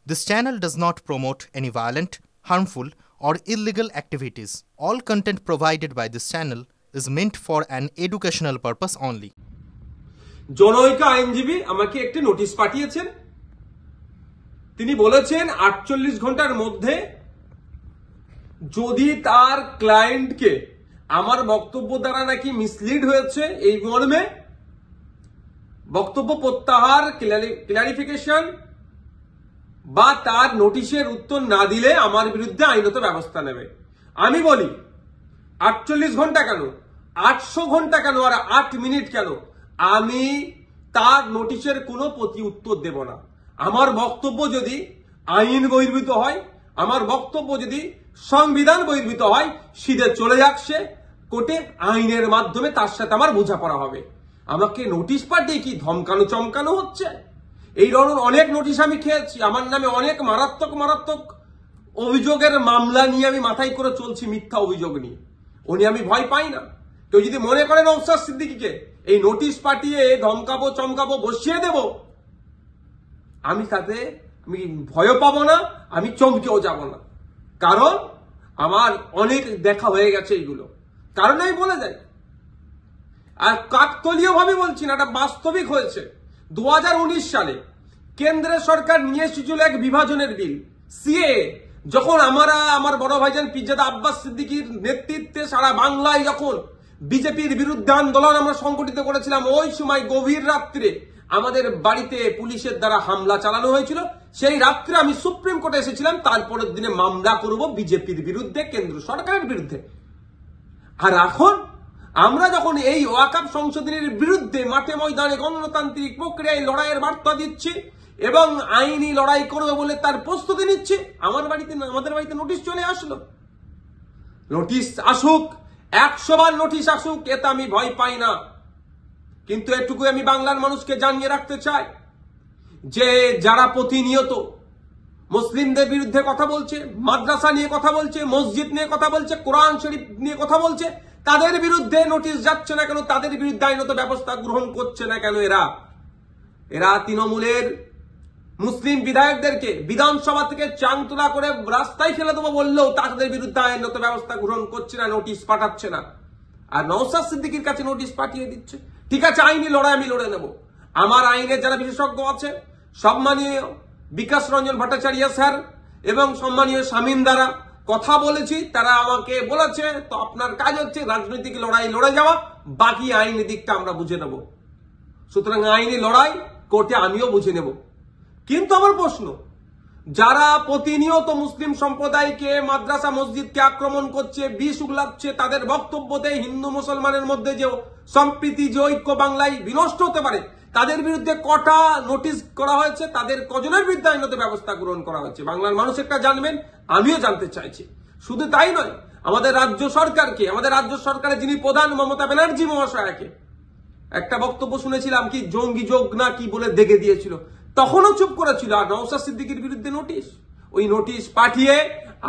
This channel does not promote any violent, harmful, or illegal activities. All content provided by this channel is meant for an educational purpose only. জনৈক আইনজীবী আমাকে একটি notice পাঠিয়েছেন। তিনি বলেছেন 48 ঘন্টার মধ্যে যদি তার ক্লায়েন্টকে আমার বক্তব্য দ্বারা নাকি মিসলিড হয়েছে এই মর্মে বক্তব্য প্রত্যাহার, ক্লারিফিকেশন বা তার নোটিশের উত্তর না দিলে আমার বিরুদ্ধে আইনত ব্যবস্থা নেবে। আমি বলি 48 ঘন্টা কেন, 800 ঘন্টা কেন, আর 8 মিনিট কেন, আমি তার নোটিশের কোনো প্রতি উত্তর দেব না। আমার বক্তব্য যদি আইন বহির্ভূত হয়, আমার বক্তব্য যদি সংবিধান বহির্ভূত হয়, সিধে চলে যাক সে কোর্টে, আইনের মাধ্যমে তার সাথে আমার বোঝাপড়া হবে। আমাকে নোটিশ পাঠিয়ে কি ধমকানো চমকানো হচ্ছে? এই ধরনের অনেক নোটিশ আমি খেয়েছি। আমার নামে অনেক মারাত্মক অভিযোগের মামলা নিয়ে আমি মাথায় করে চলছি, মিথ্যা অভিযোগ নিয়ে। আমি ভয় পাই না। কেউ যদি মনে করেন নওশাদ সিদ্দিকীকে এই নোটিশ পাঠিয়ে ধমকাবো চমকাবো বসিয়ে দেব, আমি তাতে ভয়ও পাবো না, আমি চমকেও যাব না। কারণ আমার অনেক দেখা হয়ে গেছে এইগুলো। কারণ আমি বলে যাই, আর কাকতলীয় ভাবে বলছি না, এটা বাস্তবিক হয়েছে। 2019 সালে কেন্দ্রের সরকার নিয়ে এসেছিল এক বিভাজনের বিল, সিএএ। যখন আমার বড় ভাইজান পিরজাদা আব্বাস সিদ্দিকীর নেতৃত্বে সারা বাংলায় যখন বিজেপির বিরুদ্ধে আন্দোলন আমরা সংগঠিত করেছিলাম, ওই সময় গভীর রাত্রে আমাদের বাড়িতে পুলিশের দ্বারা হামলা চালানো হয়েছিল। সেই রাত্রে আমি সুপ্রিম কোর্টে এসেছিলাম, তারপরের দিনে মামলা করব বিজেপির বিরুদ্ধে, কেন্দ্র সরকারের বিরুদ্ধে। আর এখন আমরা যখন এই ওয়াকফ সংশোধনীর বিরুদ্ধে মাঠে ময়দানে গণতান্ত্রিক প্রক্রিয়ায় লড়াইয়ের বার্তা দিচ্ছি এবং আইনি লড়াই করবে বলে তার প্রস্তুতি নিচ্ছি, আমাদের বাড়িতে নোটিশ চলে আসলো। নোটিশ আসুক, 100 বার নোটিশ আসুক, এতে আমি ভয় পাই না। কিন্তু এটুকু আমি বাংলার মানুষকে জানিয়ে রাখতে চাই যে যারা প্রতিনিয়ত মুসলিমদের বিরুদ্ধে কথা বলছে, মাদ্রাসা নিয়ে কথা বলছে, মসজিদ নিয়ে কথা বলছে, কোরআন শরীফ নিয়ে কথা বলছে, তাদের বিরুদ্ধে নোটিশ যাচ্ছে না কেন, তাদের বিরুদ্ধে আইনত ব্যবস্থা গ্রহণ করছে না কেন? এরা তৃণমূলের মুসলিম বিধায়কদেরকে বিধানসভা থেকে চাংতলা করে রাস্তায় ফেলে দেবো বললেও তাদের বিরুদ্ধে আইনত ব্যবস্থা গ্রহণ করছে না, নোটিশ পাঠাচ্ছে না। আর নওশাদ সিদ্দিকীর কাছে নোটিশ পাঠিয়ে দিচ্ছে। ঠিক আছে, আইনি লড়াই আমি লড়ে নেব। আমার আইনের যারা বিশেষজ্ঞ আছে, সম্মানীয় বিকাশ রঞ্জন ভট্টাচার্য স্যার এবং সম্মানীয় শামীম দ্বারা কথা বলেছি, তারা আমাকে বলেছে তো আপনার কাজ হচ্ছে রাজনৈতিক লড়াই লড়ে যাওয়া, বাকি আইনি দিকটা আমরা বুঝে নেব। সুতরাং আইনি লড়াই কোর্টে আমিও বুঝে নেব। কিন্তু আমার প্রশ্ন, যারা প্রতিনিয়ত মুসলিম সম্প্রদায়কে, মাদ্রাসা মসজিদকে আক্রমণ করছে, বিষ উগলাচ্ছে, তাদের বক্তব্যতে হিন্দু মুসলমানের মধ্যে যে সম্প্রীতি, যে ঐক্য বাংলায় বিনষ্ট হতে পারে, তাদের বিরুদ্ধে কটা নোটিশ করা হয়েছে, তাদের কজনের বিরুদ্ধে আইনত ব্যবস্থা গ্রহণ করা হয়েছে, বাংলার মানুষ একটা জানবেন, আমিও জানতে চাইছি। শুধু তাই নয়, আমাদের রাজ্য সরকারকে, আমাদের রাজ্য সরকারের যিনি প্রধান মমতা ব্যানার্জি মহাশয়াকে একটা বক্তব্য শুনেছিলাম, কি জঙ্গি যোগ না কি বলে দেখে দিয়েছিল, তখনও চুপ করেছিল। আর নওশাদ সিদ্দিকীর বিরুদ্ধে নোটিশ, ওই নোটিশ পাঠিয়ে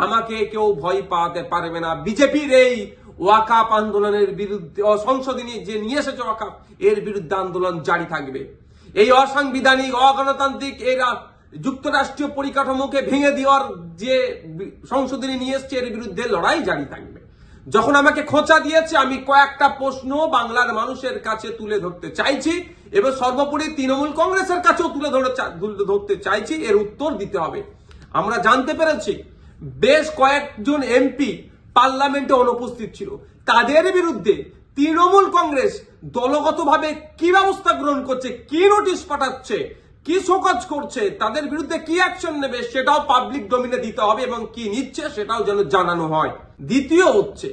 আমাকে কেউ ভয় পাওয়াতে পারবে না। বিজেপির এই ওয়াকফ আন্দোলনের বিরুদ্ধে, সংশোধনী যে নিয়ে এসেছে ওয়াকফ, এর বিরুদ্ধে আন্দোলন জারি থাকবে। এই অসাংবিধানিক, অগণতান্ত্রিক এরা যুক্তরাষ্ট্রীয় পরিকাঠামোকে ভেঙে দেওয়ার যে সংশোধনী নিয়ে এসছে, এর বিরুদ্ধে লড়াই জারি থাকবে। যখন আমাকে খোঁচা দিয়েছে, আমি কয়েকটা প্রশ্ন বাংলার মানুষের কাছে তুলে ধরতে চাইছি এবং সর্বোপরি তৃণমূল কংগ্রেসের কাছেও তুলে ধরতে চাইছি, এর উত্তর দিতে হবে। আমরা জানতে পেরেছি বেশ কয়েকজন এমপি পার্লামেন্টে অনুপস্থিত ছিল, তাদের বিরুদ্ধে তৃণমূল কংগ্রেস দলগতভাবে কি ব্যবস্থা গ্রহণ করছে, কি নোটিশ পাঠাচ্ছে, কি শোকজ করছে, তাদের বিরুদ্ধে কি অ্যাকশন নেবে, সেটাও পাবলিক ডোমিনে দিতে হবে এবং কি নিচ্ছে সেটাও যেন জানানো হয়। দ্বিতীয় হচ্ছে,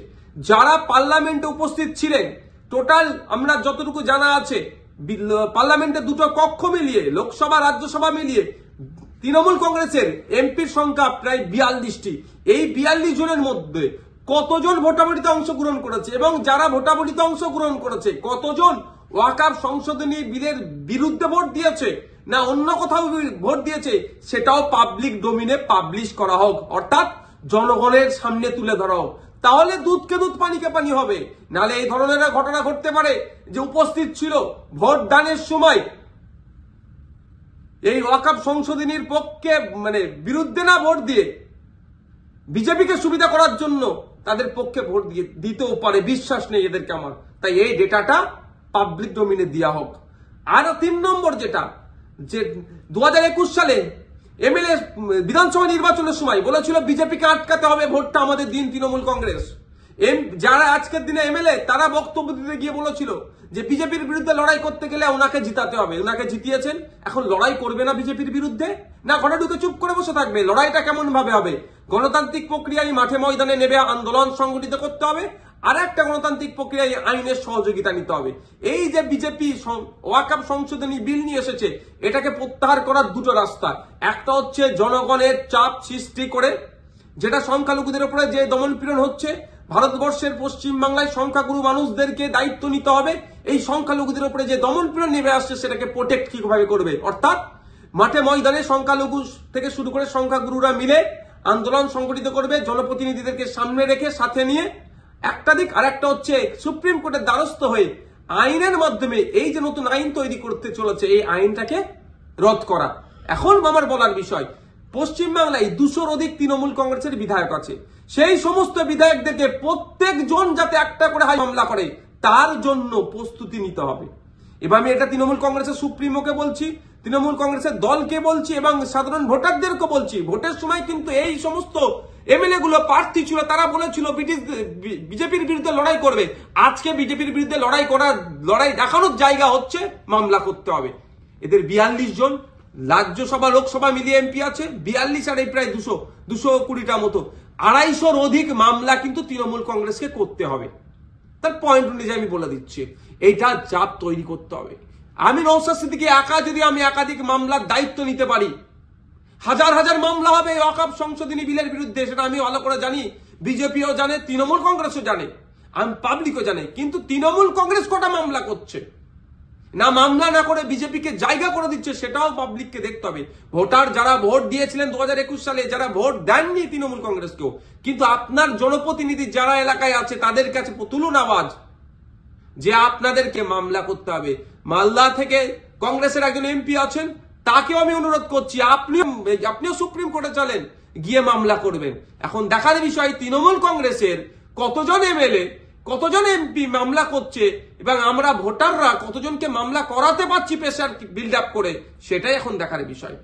যারা পার্লামেন্টে উপস্থিত ছিলেন, টোটাল আমরা যতটুকু জানা আছে, পার্লামেন্টে দুটো কক্ষ মিলিয়ে, লোকসভা রাজ্যসভা মিলিয়ে তৃণমূল কংগ্রেসের এমপির সংখ্যা প্রায় 42টি। এই 42 জনের মধ্যে কতজন ভোটাভুটিতে অংশগ্রহণ করেছে এবং যারা ভোটাভুটিতে অংশগ্রহণ করেছে কতজন ওয়াকফ সংশোধনী বিলের বিরুদ্ধে ভোট দিয়েছে না অন্য কোথাও ভোট দিয়েছে, সেটাও পাবলিক ডোমিনে পাবলিশ করা হোক, অর্থাৎ জনগণের সামনে তুলে ধরা হোক। তাহলে দুধকে দুধ পানিকে পানি হবে। নালে এই ধরনের ঘটনা ঘটতে পারে যে উপস্থিত ছিল ভোট দানের সময় এই ওয়াকফ সংশোধনীর পক্ষে মানে বিরুদ্ধে না ভোট দিয়ে বিজেপিকে সুবিধা করার জন্য তাদের পক্ষে ভোট দিয়ে দিতেও পারে, বিশ্বাস নেই এদেরকে আমার। তাই এই ডেটাটা পাবলিক ডোমিনে দেওয়া হোক। আর 3 নম্বর যেটা, যে 2021 সালে এমএলএ বিধানসভা নির্বাচনের সময় বলেছিল বিজেপিকে আটকাতে হবে, ভোটটা আমাদের দিন তৃণমূল কংগ্রেস। যারা আজকের দিনে এমএলএ তারা বক্তব্য দিতে গিয়ে বলেছিল যে বিজেপির বিরুদ্ধে লড়াই করতে গেলে ওনাকে জিতাতে হবে। ওনাকে জিতিয়েছেন, এখন লড়াই করবে না বিজেপির বিরুদ্ধে, না ঘরে ঢুকে চুপ করে বসে থাকবে? লড়াইটা কেমন ভাবে হবে? গণতান্ত্রিক প্রক্রিয়ায় মাঠে ময়দানে নেবে, আন্দোলন সংগঠিত করতে হবে, আর একটা গণতান্ত্রিক প্রক্রিয়ায় আইনের সহযোগিতা নিতে হবে। এই যে বিজেপি ওয়াকফ সংশোধনী বিল নিয়ে এসেছে, এটাকে প্রত্যাহার করার দুটো রাস্তা। একটা হচ্ছে জনগণের চাপ সৃষ্টি করে, যেটা সংখ্যালঘুদের উপরে যে দমনপীড়ন হচ্ছে, ভারতবর্ষের পশ্চিম বাংলায় সংখ্যাগুরু মানুষদেরকে দায়িত্ব নিতে হবে। এই সংখ্যালঘুদের উপরে যে দমনপীড়ন নেমে আসছে সেটাকে প্রোটেক্ট কিভাবে করবে, অর্থাৎ মাঠে ময়দানে সংখ্যালঘু থেকে শুরু করে সংখ্যাগুরুরা মিলে আন্দোলন সংগঠিত করবে, জনপ্রতিনিধিদেরকে সামনে রেখে সাথে নিয়ে একটা দিক। আর একটা হচ্ছে সুপ্রিম কোর্টের দ্বারস্থ হয়ে আইনের মাধ্যমে এই যে নতুন আইন তৈরি করতে চলেছে, এই আইনটাকে রদ করা। এখন আমার বলার বিষয়, পশ্চিমবাংলায় 200-র অধিক তৃণমূল কংগ্রেসের বিধায়ক আছে। সেই সমস্ত বিধায়কদেরকে প্রত্যেকজন যাতে একটা করে মামলা করে তার জন্য প্রস্তুতি নিতে হবে। এবার আমি এটা তৃণমূল কংগ্রেসের সুপ্রিমোকে বলছি, তৃণমূল কংগ্রেসের দলকে বলছি এবং সাধারণ ভোটারদেরকে বলছি। ভোটের সময় কিন্তু এই সমস্ত এমএলএ গুলো প্রার্থী ছিল, তারা বলেছিল বিজেপির বিরুদ্ধে লড়াই করবে। আজকে বিজেপির বিরুদ্ধে লড়াই দেখানোর জায়গা হচ্ছে মামলা করতে হবে। এদের 42 জন রাজ্যসভা লোকসভা মিলিয়ে এমপি আছে, 42 আর এই প্রায় 220টা মতো, 250-র অধিক মামলা কিন্তু তৃণমূল কংগ্রেসকে করতে হবে। তার পয়েন্ট অনুযায়ী আমি বলে দিচ্ছি, এইটা চাপ তৈরি করতে হবে। আমি নওশাদ সিদ্দিকী একা যদি আমি একাধিক মামলার দায়িত্ব নিতে পারি, হাজার হাজার মামলা হবে ওয়াকফ সংশোধনী বিলের বিরুদ্ধে, সেটা আমি ভালো করে জানি, বিজেপিও জানে, তৃণমূল কংগ্রেসও জানে, আমি পাবলিকও জানে। কিন্তু তৃণমূল কংগ্রেস কটা মামলা করছে, না মামলা না করে বিজেপিকে জায়গা করে দিচ্ছে, সেটাও পাবলিককে দেখতে হবে। ভোটার যারা ভোট দিয়েছিলেন 2021 সালে, যারা ভোট দেননি তৃণমূল কংগ্রেসকেও, কিন্তু আপনার জনপ্রতিনিধি যারা এলাকায় আছে তাদের কাছে তুলুন আওয়াজ যে আপনাদেরকে মামলা করতে হবে। মালদা থেকে কংগ্রেসের একজন এমপি আছেন, তাকেও আমি অনুরোধ করছি আপনিও সুপ্রিম কোর্টে চলেন, গিয়ে মামলা করবেন। এখন দেখার বিষয় তৃণমূল কংগ্রেসের কতজন এমএলএ কতজন এমপি মামলা করছে এবং আমরা ভোটাররা কতজনকে মামলা করাতে পারছি প্রেসার বিল্ড আপ করে, সেটাই এখন দেখার বিষয়।